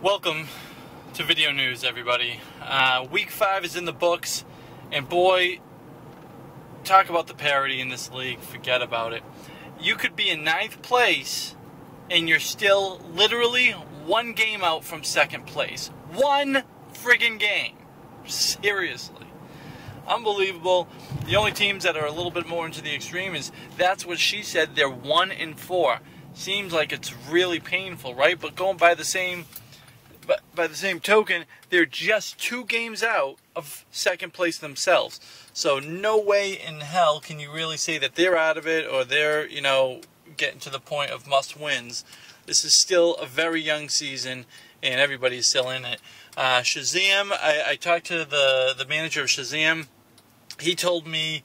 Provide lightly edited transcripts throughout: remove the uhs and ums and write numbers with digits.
Welcome to Video News, everybody. Week 5 is in the books, and boy, talk about the parity in this league, forget about it. You could be in 9th place, and you're still literally one game out from 2nd place. One friggin' game. Seriously. Unbelievable. The only teams that are a little bit more into the extreme is, that's what she said, they're 1-4. Seems like it's really painful, right? But going by the same token, they're just 2 games out of 2nd place themselves. So no way in hell can you really say that they're out of it or they're, getting to the point of must-wins. This is still a very young season, and everybody's still in it. Shazam, I talked to the manager of Shazam. He told me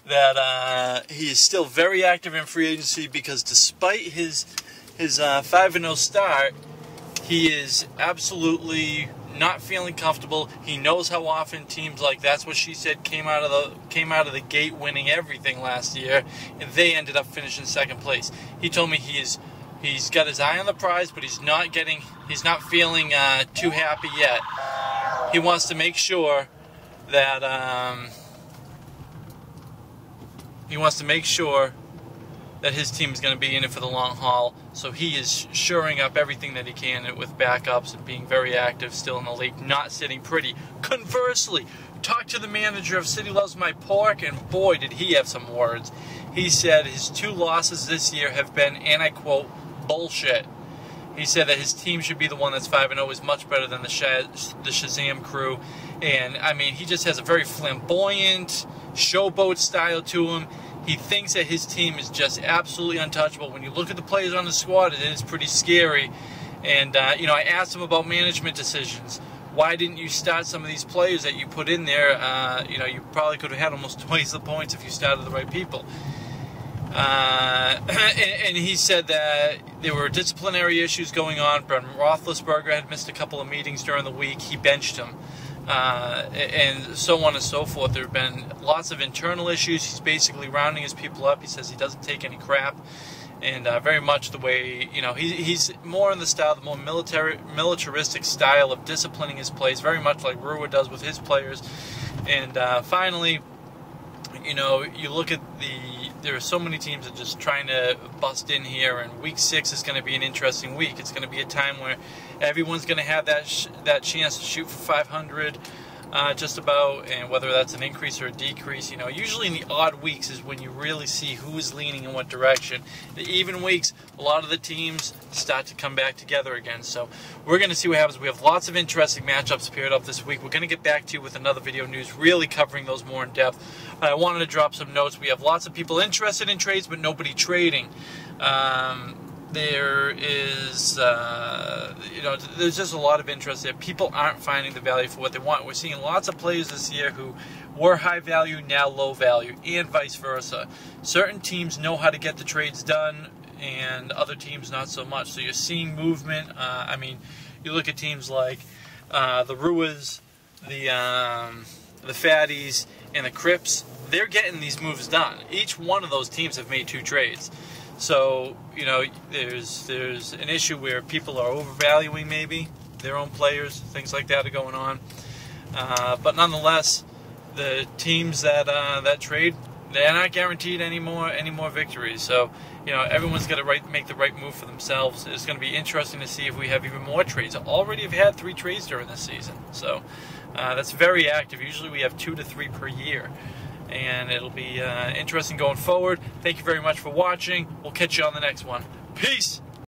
that he is still very active in free agency because despite his 5-0 start, he is absolutely not feeling comfortable. He knows how often teams like That's What She Said came out of the gate winning everything last year, and they ended up finishing 2nd place. He told me he's got his eye on the prize, but he's not feeling too happy yet. He wants to make sure that his team is going to be in it for the long haul. So he is shoring up everything that he can with backups and being very active still in the league, not sitting pretty. Conversely, talk to the manager of City Loves My Pork, and boy, did he have some words. He said his 2 losses this year have been, and I quote, bullshit. He said that his team should be the one that's 5-0, is much better than the Shazam crew. And, I mean, he just has a very flamboyant, showboat style to him. He thinks that his team is just absolutely untouchable. When you look at the players on the squad, it is pretty scary. And, I asked him about management decisions. Why didn't you start some of these players that you put in there? You probably could have had almost twice the points if you started the right people. And he said that there were disciplinary issues going on. Brendan Roethlisberger had missed a couple of meetings during the week. He benched him. And so on and so forth. There have been lots of internal issues. He's basically rounding his people up. He says he doesn't take any crap. And very much the way, he's more in the style, the more militaristic style of disciplining his players, very much like Rua does with his players. And finally, you look at there are so many teams that are just trying to bust in here, and week 6 is going to be an interesting week. It's going to be a time where everyone's going to have that chance to shoot for 500 just about, and whether that's an increase or a decrease. Usually in the odd weeks is when you really see who is leaning in what direction. The even weeks, a lot of the teams start to come back together again. So we're going to see what happens. We have lots of interesting matchups paired up this week. We're going to get back to you with another video news, really covering those more in depth. I wanted to drop some notes. We have lots of people interested in trades, but nobody trading. There is, there's just a lot of interest there. People aren't finding the value for what they want. We're seeing lots of players this year who were high value, now low value, and vice versa. Certain teams know how to get the trades done, and other teams not so much. So you're seeing movement. You look at teams like the Ruas, the Fatties, and the Crips. They're getting these moves done. Each one of those teams have made 2 trades. So, there's an issue where people are overvaluing maybe their own players, things like that are going on. But nonetheless, the teams that trade, they're not guaranteed any more victories. So, everyone's got to make the right move for themselves. It's going to be interesting to see if we have even more trades. Already have had 3 trades during this season. So, that's very active. Usually we have 2 to 3 per year. And it'll be interesting going forward. Thank you very much for watching. We'll catch you on the next one. Peace!